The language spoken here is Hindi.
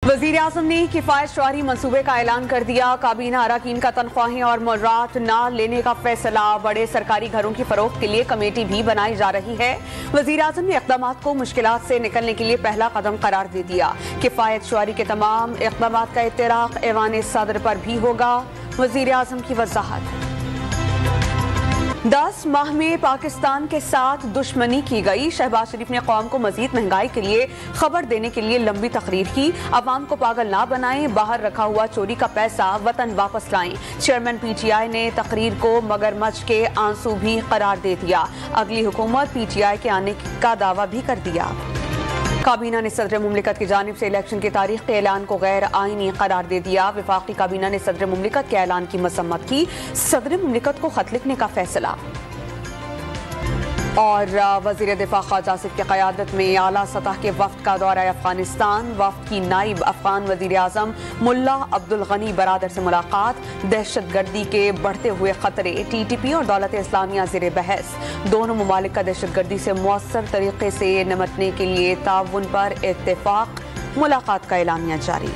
वज़ीर आज़म ने किफ़ायत शहरी मंसूबे का ऐलान कर दिया। काबीना अरकान का तनख्वाहें और मुआवज़ात न लेने का फैसला। बड़े सरकारी घरों की फरोख्त के लिए कमेटी भी बनाई जा रही है। वज़ीर आज़म ने इक़दामात को मुश्किलात से निकलने के लिए पहला कदम करार दे दिया। किफ़ायत शहरी के तमाम इक़दामात का इत्तराक़ ऐवान सदर पर भी होगा। वज़ीर आज़म की वज़ाहत। 10 माह में पाकिस्तान के साथ दुश्मनी की गई। शहबाज शरीफ ने कौम को मजीद महंगाई के लिए खबर देने के लिए लंबी तकरीर की। अवाम को पागल ना बनाएं, बाहर रखा हुआ चोरी का पैसा वतन वापस लाएं। चेयरमैन PTI ने तकरीर को मगरमच्छ के आंसू भी करार दे दिया। अगली हुकूमत PTI के आने का दावा भी कर दिया। काबीना ने सदर मुमलिकत की जानिब से इलेक्शन की तारीख के ऐलान को गैर आईनी करार दे दिया। वफाकी काबीना ने सदर मुमलिकत के ऐलान की मसम्मत की। सदर मुमलिकत को खत लिखने का फैसला। और वज़ीर दिफा ख्वाजा आसिफ की क़यादत में आला सतह के वफ़द का दौरा अफगानिस्तान। वफ़द की नाइब अफगान वज़ीर आज़म मुल्ला अब्दुल गनी बरादर से मुलाकात। दहशत गर्दी के बढ़ते हुए खतरे, TTP और दौलत इस्लामिया ज़ेर बहस। दोनों ममालिक का दहशत गर्दी से मौसर तरीके से निपटने के लिए ताउन पर इत्तेफाक। मुलाकात का एलानिया जारी।